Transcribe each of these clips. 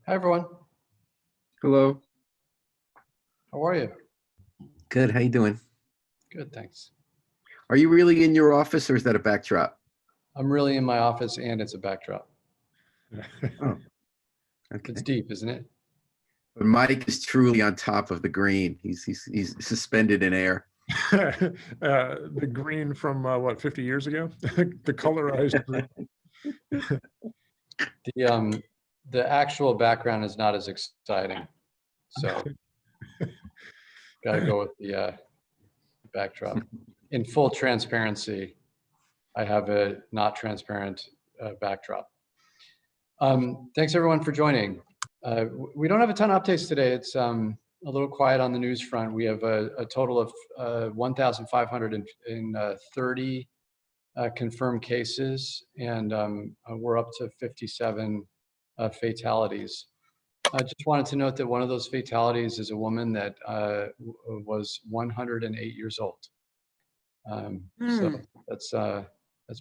Hi, everyone. Hello. How are you? Good. How you doing? Good, thanks. Are you really in your office or is that a backdrop? I'm really in my office and it's a backdrop. Oh, It's okay. deep, isn't it? But Mike is truly on top of the green. He's suspended in air. The green from what, 50 years ago? The colorized green. The actual background is not as exciting, so got to go with the backdrop. In full transparency, I have a not transparent backdrop. Thanks everyone for joining. We don't have a ton of updates today. It's a little quiet on the news front. We have a total of 1,530 confirmed cases, and we're up to 57 fatalities. I just wanted to note that one of those fatalities is a woman that was 108 years old. So that's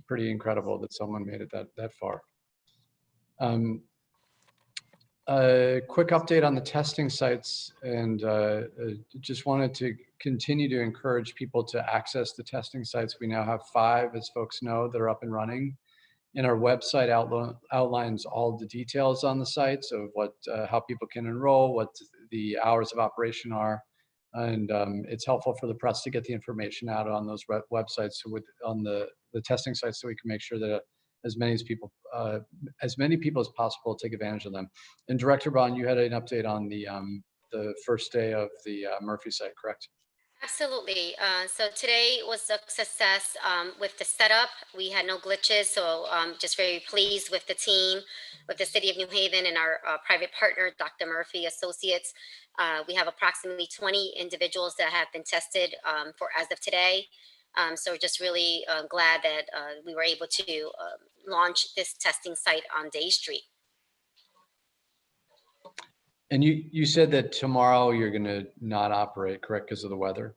pretty incredible that someone made it that far. A quick update on the testing sites, and just wanted to continue to encourage people to access the testing sites. We now have 5, as folks know, that are up and running. And our website outlines all the details on the sites of what, how people can enroll, what the hours of operation are. And it's helpful for the press to get the information out on those websites, on the testing sites, so we can make sure that as many people as possible take advantage of them. And Director Bond, you had an update on the first day of the Murphy site, correct? Absolutely. So today was a success with the setup. We had no glitches, so just very pleased with the team, with the City of New Haven and our private partner, Dr. Murphy Associates. We have approximately 20 individuals that have been tested for as of today. So we're just really glad that we were able to launch this testing site on Day Street. And you said that tomorrow you're going to not operate, correct, because of the weather?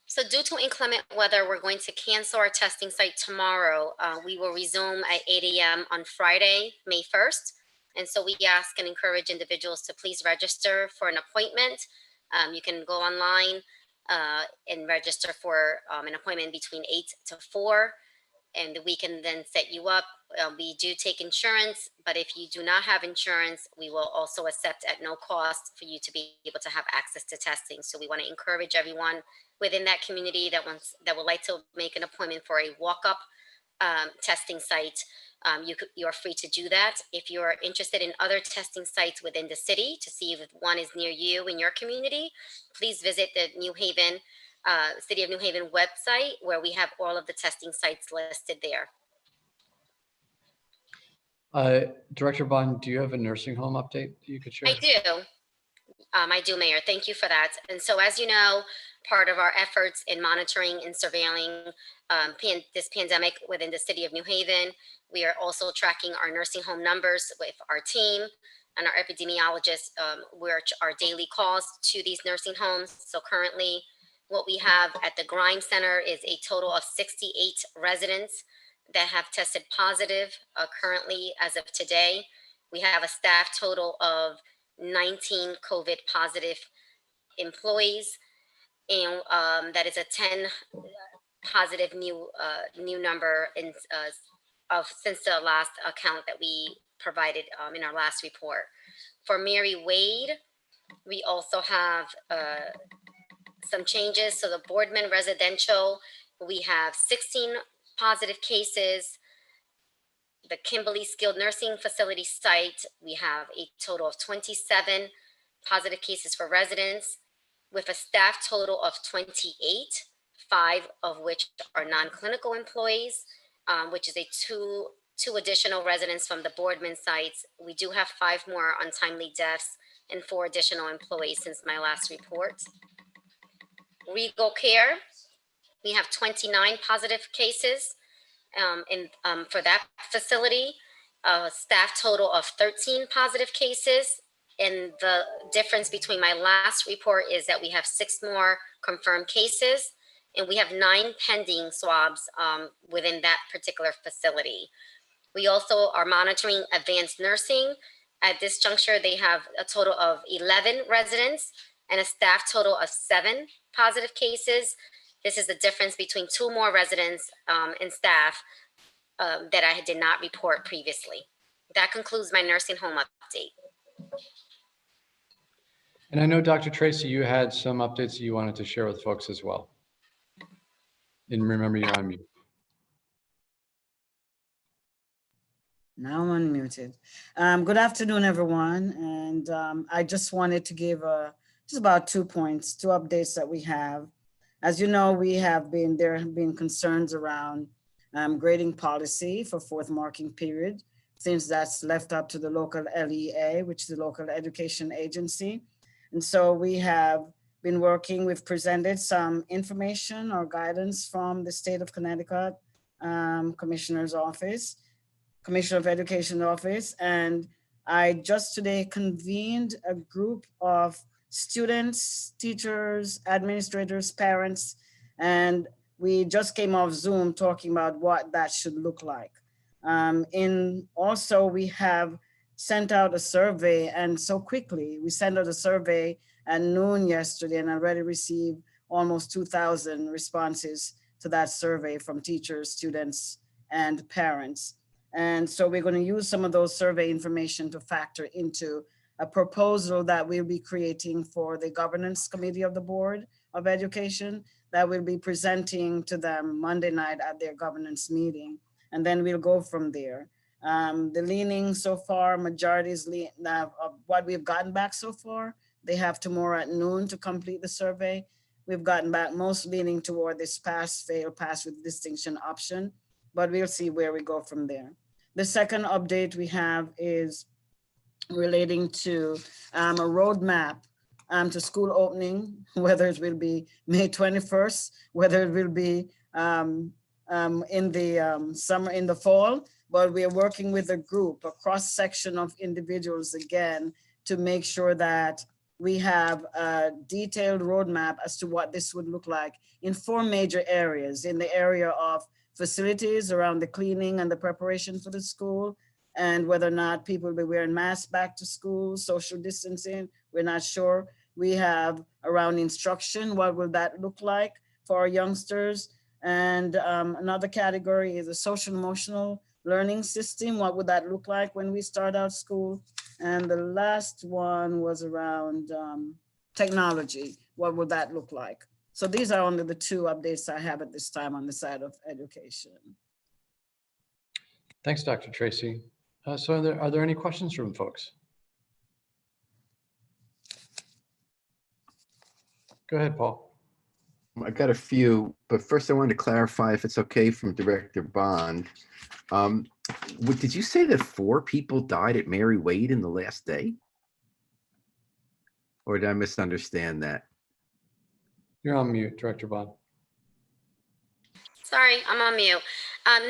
So due to inclement weather, we're going to cancel our testing site tomorrow. We will resume at 8 a.m. on Friday, May 1st. And so we ask and encourage individuals to please register for an appointment. You can go online and register for an appointment between 8 to 4. And we can then set you up. We do take insurance, but if you do not have insurance, we will also accept at no cost for you to be able to have access to testing. So we want to encourage everyone within that community that would like to make an appointment for a walk-up testing site. You are free to do that. If you are interested in other testing sites within the city to see if one is near you in your community, please visit the New Haven City of New Haven website, where we have all of the testing sites listed there. Director Bond, do you have a nursing home update that you could share? I do, Mayor. Thank you for that. And so, as you know, part of our efforts in monitoring and surveilling this pandemic within the City of New Haven, we are also tracking our nursing home numbers with our team and our epidemiologists, which are daily calls to these nursing homes. So currently, what we have at the Grimes Center is a total of 68 residents that have tested positive currently as of today. We have a staff total of 19 COVID positive employees, and that is a 10 positive new number since the last account that we provided in our last report. For Mary Wade, we also have some changes. So the Boardman Residential, we have 16 positive cases. The Kimberly Skilled Nursing Facility site, we have a total of 27 positive cases for residents, with a staff total of 28, 5 of which are non-clinical employees, which is two additional residents from the Boardman sites. We do have 5 more untimely deaths and 4 additional employees since my last report. Regal Care, we have 29 positive cases for that facility, staff total of 13 positive cases. And the difference between my last report is that we have 6 more confirmed cases, and we have 9 pending swabs within that particular facility. We also are monitoring advanced nursing, At this juncture, they have a total of 11 residents and a staff total of 7 positive cases. This is the difference between 2 more residents and staff that I did not report previously. That concludes my nursing home update. And I know, Dr. Tracy, you had some updates that you wanted to share with folks as well. And remember, you're on mute. Now I'm unmuted. Good afternoon, everyone. And I just wanted to give just about 2 points, 2 updates that we have. As you know, there have been concerns around grading policy for 4th marking period, since that's left up to the local LEA, which is the local education agency. And so we have been working, we've presented some information or guidance from the state of Connecticut Commissioner's Office, Commissioner of Education Office. And I just today convened a group of students, teachers, administrators, parents, and we just came off Zoom talking about what that should look like. Also, we have sent out a survey, and so quickly, we sent out a survey at noon yesterday and already received almost 2,000 responses to that survey from teachers, students, and parents. And so we're going to use some of those survey information to factor into a proposal that we'll be creating for the governance committee of the Board of Education that we'll be presenting to them Monday night at their governance meeting. And then we'll go from there. The leaning so far, majority is of what we've gotten back so far. They have tomorrow at noon to complete the survey. We've gotten back most leaning toward this pass, fail, pass with distinction option, but we'll see where we go from there. The second update we have is relating to a roadmap to school opening, whether it will be May 21st, whether it will be in the summer, in the fall, but we are working with a group, a cross section of individuals again, to make sure that we have a detailed roadmap as to what this would look like in 4 major areas: in the area of facilities around the cleaning and the preparation for the school, and whether or not people will be wearing masks back to school, social distancing, we're not sure. We have around instruction, what will that look like for our youngsters? And another category is a social emotional learning system. What would that look like when we start out school? And the last one was around technology. What would that look like? So these are only the 2 updates I have at this time on the side of education. Thanks, Dr. Tracy. So are there any questions from folks? Go ahead, Paul. I got a few, but first I wanted to clarify, if it's okay, from Director Bond. Did you say that 4 people died at Mary Wade in the last day? Or did I misunderstand that? You're on mute, Director Bond. Sorry, I'm on mute.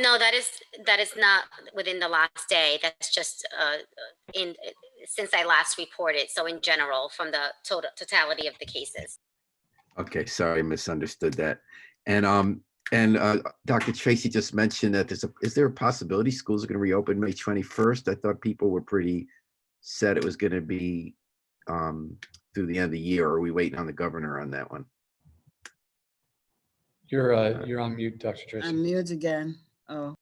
No, that is not within the last day. That's just since I last reported. So in general, from the totality of the cases. Okay, sorry, I misunderstood that. And Dr. Tracy just mentioned that is there a possibility schools are going to reopen May 21st? I thought people were pretty set it was going to be through the end of the year. Or are we waiting on the governor on that one? You're on mute, Dr. Tracy. I'm mute again. Oh.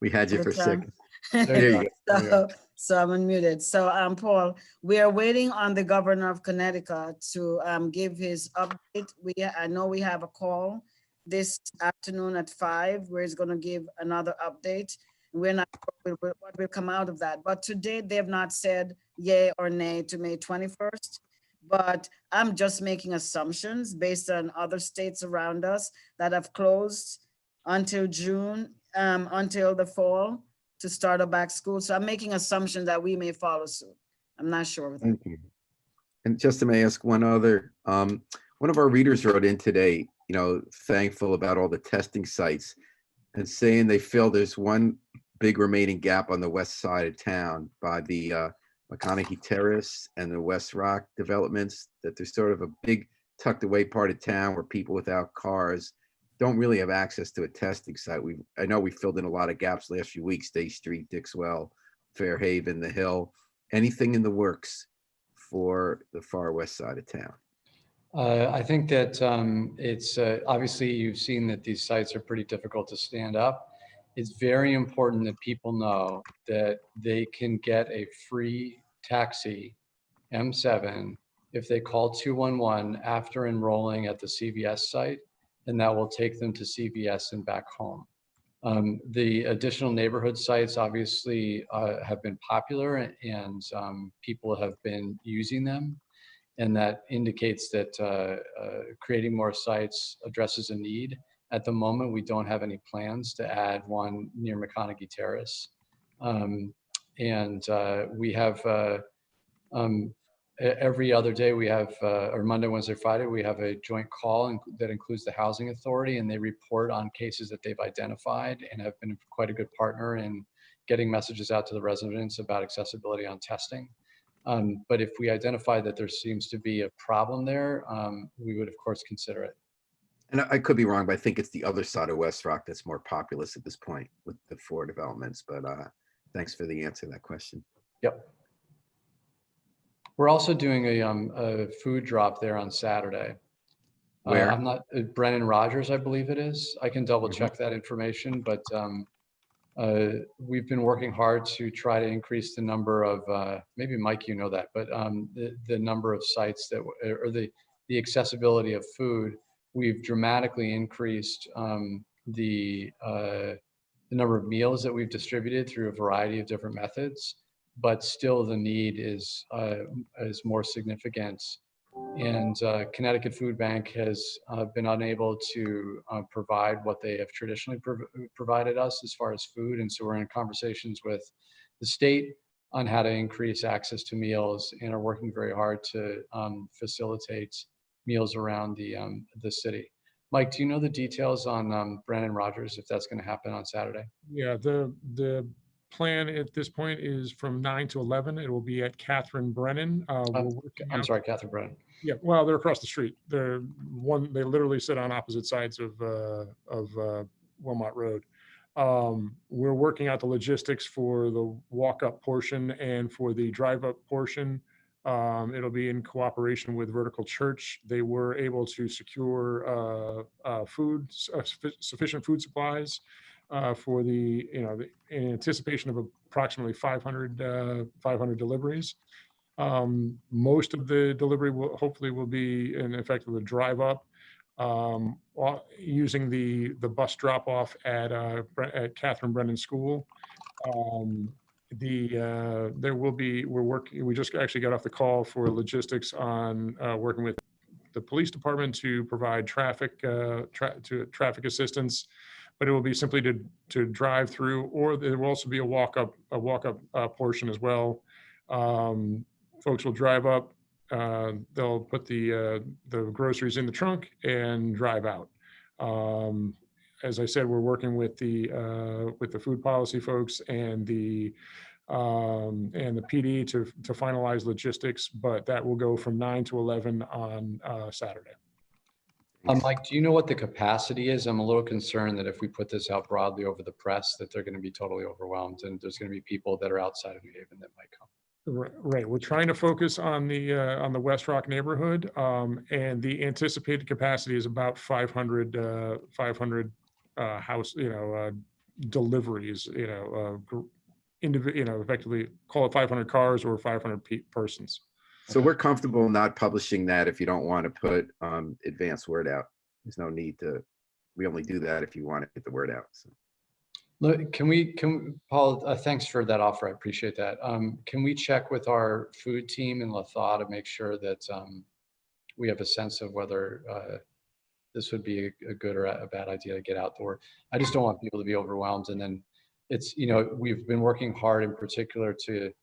We had you for a second. There you go. So I'm unmuted. So Paul, we are waiting on the governor of Connecticut to give his update. I know we have a call this afternoon at 5 where he's going to give another update. We're not sure what will come out of that. But to date, they have not said yay or nay to May 21st. But I'm just making assumptions based on other states around us that have closed until June, until the fall, to start a back school. So I'm making assumptions that we may follow suit. I'm not sure of that. Thank you. And just to may ask one other, one of our readers wrote in today, thankful about all the testing sites and saying they feel there's one big remaining gap on the west side of town by the McConaughey Terrace and the West Rock developments, that there's sort of a big tucked away part of town where people without cars don't really have access to a testing site. I know we filled in a lot of gaps last few weeks, Day Street, Dixwell, Fairhaven, The Hill. Anything in the works for the far west side of town? I think that it's obviously you've seen that these sites are pretty difficult to stand up. It's very important that people know that they can get a free taxi M7 if they call 211 after enrolling at the CVS site, and that will take them to CVS and back home. The additional neighborhood sites obviously have been popular, and people have been using them. And that indicates that creating more sites addresses a need. At the moment, we don't have any plans to add one near McConaughey Terrace. We have every other day we have, or Monday, Wednesday, Friday, we have a joint call that includes the Housing Authority, and they report on cases that they've identified and have been quite a good partner in getting messages out to the residents about accessibility on testing. But if we identify that there seems to be a problem there, we would of course consider it. And I could be wrong, but I think it's the other side of West Rock that's more populous at this point with the 4 developments. But thanks for the answer to that question. Yep. We're also doing a food drop there on Saturday. Where? I'm not, Brennan Rogers, I believe it is. I can double check that information, but we've been working hard to try to increase the number of, maybe Mike, you know that, but the number of sites that, or the accessibility of food. We've dramatically increased the number of meals that we've distributed through a variety of different methods, but still the need is more significant. And Connecticut Food Bank has been unable to provide what they have traditionally provided us as far as food. And so we're in conversations with the state on how to increase access to meals, and are working very hard to facilitate meals around the city. Mike, do you know the details on Brandon Rogers, if that's going to happen on Saturday? Yeah, the plan at this point is from 9 to 11. It will be at Catherine Brennan. I'm sorry, Catherine Brennan. Yeah, well, they're across the street. They literally sit on opposite sides of Wilmot Road. We're working out the logistics for the walk-up portion and for the drive-up portion. It'll be in cooperation with Vertical Church. They were able to secure sufficient food supplies for in anticipation of approximately 500 deliveries. Most of the delivery will be in effect of a drive up, using the bus drop off at Catherine Brennan School. We just actually got off the call for logistics on working with the police department to provide traffic assistance, but it will be simply to drive through, or there will also be a walk up portion as well. Folks will drive up, they'll put the groceries in the trunk and drive out. As I said, we're working with the food policy folks and the PD to finalize logistics, but that will go from 9 to 11 on Saturday. Mike, do you know what the capacity is? I'm a little concerned that if we put this out broadly over the press, that they're going to be totally overwhelmed, and there's going to be people that are outside of New Haven that might come. Right. We're trying to focus on the West Rock neighborhood, and the anticipated capacity is about 500 house, deliveries, effectively call it 500 cars or 500 persons. So we're comfortable not publishing that if you don't want to put advance word out. There's no need to. We only do that if you want to get the word out. So. Look, Paul, thanks for that offer. I appreciate that. Can we check with our food team in LaThaw to make sure that we have a sense of whether this would be a good or a bad idea to get out the word? I just don't want people to be overwhelmed. And then it's, we've been working hard in particular to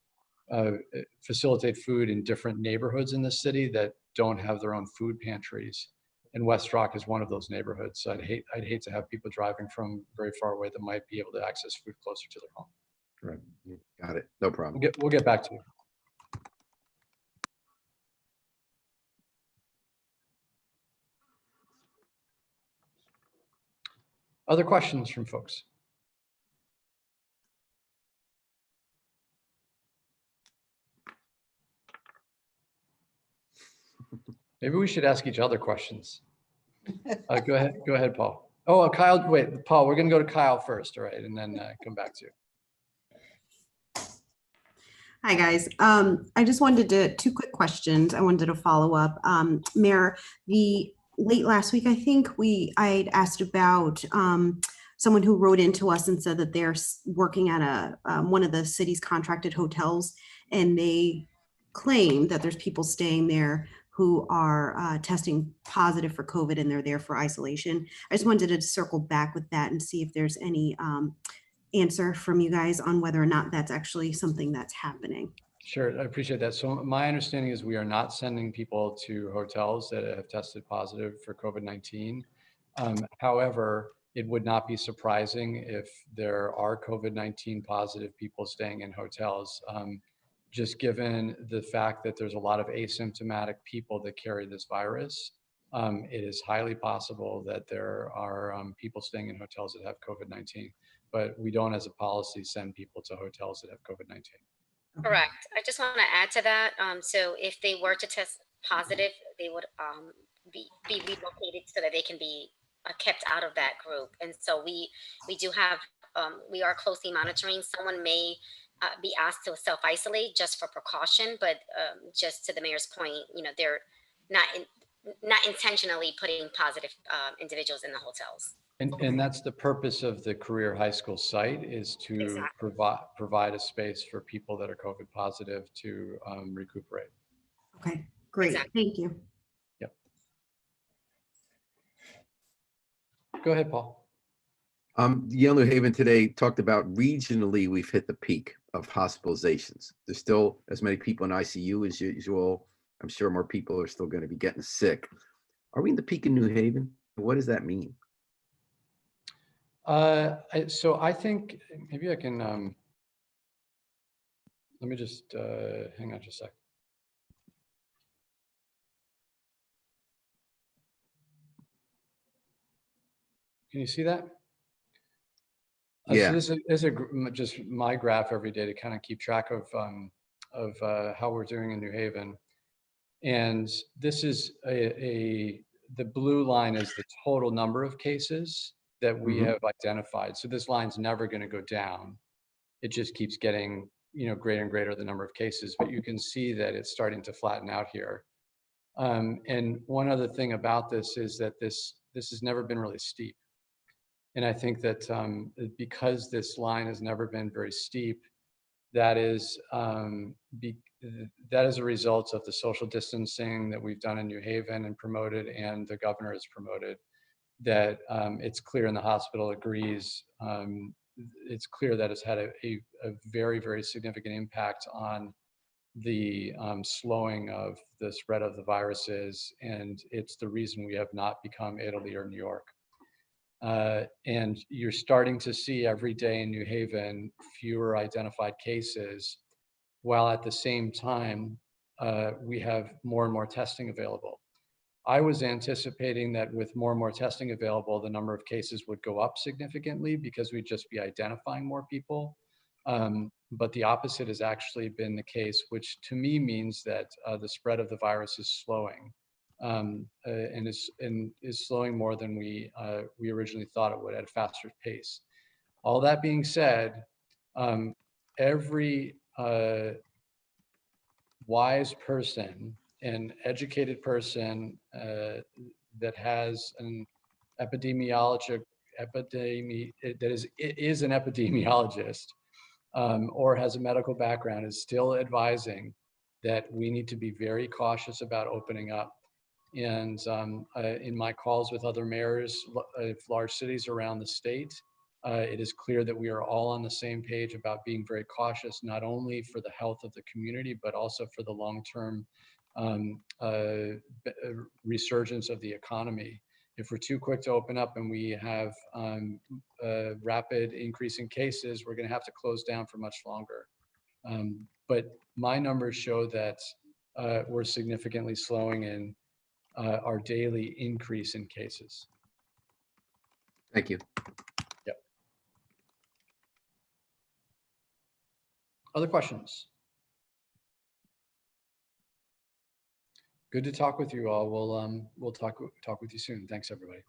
facilitate food in different neighborhoods in the city that don't have their own food pantries. And West Rock is one of those neighborhoods. So I'd hate to have people driving from very far away that might be able to access food closer to their home. Right. Got it. No problem. We'll get back to you. Other questions from folks? Maybe we should ask each other questions. Go ahead, Paul. Oh, Kyle, wait, Paul, we're gonna go to Kyle first, all right, and then come back to you. Hi, guys. I just wanted to, two quick questions. I wanted to follow up. Mayor, the late last week, I think I'd asked about someone who wrote into us and said that they're working at one of the city's contracted hotels, and they claim that there's people staying there who are testing positive for COVID and they're there for isolation. I just wanted to circle back with that and see if there's any answer from you guys on whether or not that's actually something that's happening. Sure, I appreciate that. So my understanding is we are not sending people to hotels that have tested positive for COVID-19. However, it would not be surprising if there are COVID-19 positive people staying in hotels. Just given the fact that there's a lot of asymptomatic people that carry this virus, it is highly possible that there are people staying in hotels that have COVID-19, but we don't as a policy send people to hotels that have COVID-19. Correct. I just want to add to that. So if they were to test positive, they would be relocated so that they can be kept out of that group. And so we do have, we are closely monitoring. Someone may be asked to self-isolate just for precaution, but just to the mayor's point, you know, they're not intentionally putting positive individuals in the hotels. And that's the purpose of the Career High School site, is to Exactly. provide a space for people that are COVID positive to recuperate. Okay, great. Exactly. Thank you. Yep. Go ahead, Paul. Yale New Haven today talked about regionally we've hit the peak of hospitalizations. There's still as many people in ICU as usual. I'm sure more people are still going to be getting sick. Are we in the peak in New Haven? What does that mean? So I think maybe I can, let me just hang on just a sec. Can you see that? Yeah. So this is just my graph every day to kind of keep track of how we're doing in New Haven. And this is the blue line is the total number of cases that we have identified. So this line's never going to go down. It just keeps getting, you know, greater and greater the number of cases, but you can see that it's starting to flatten out here. And one other thing about this is that this has never been really steep. And I think that because this line has never been very steep, that is a result of the social distancing that we've done in New Haven and promoted, and the governor has promoted, that it's clear, and the hospital agrees, it's clear that it's had a very, very significant impact on the slowing of the spread of the viruses, and it's the reason we have not become Italy or New York. And you're starting to see every day in New Haven fewer identified cases, while at the same time we have more and more testing available. I was anticipating that with more and more testing available, the number of cases would go up significantly because we'd just be identifying more people. But the opposite has actually been the case, which to me means that the spread of the virus is slowing, and is slowing more than we originally thought it would, at a faster pace. All that being said, every wise person, an educated person that has an epidemiologist, that is an epidemiologist, or has a medical background, is still advising that we need to be very cautious about opening up. And in my calls with other mayors of large cities around the state, it is clear that we are all on the same page about being very cautious, not only for the health of the community, but also for the long-term resurgence of the economy. If we're too quick to open up and we have a rapid increase in cases, we're going to have to close down for much longer. But my numbers show that we're significantly slowing in our daily increase in cases. Thank you. Other questions? Good to talk with you all. We'll talk with you soon. Thanks, everybody.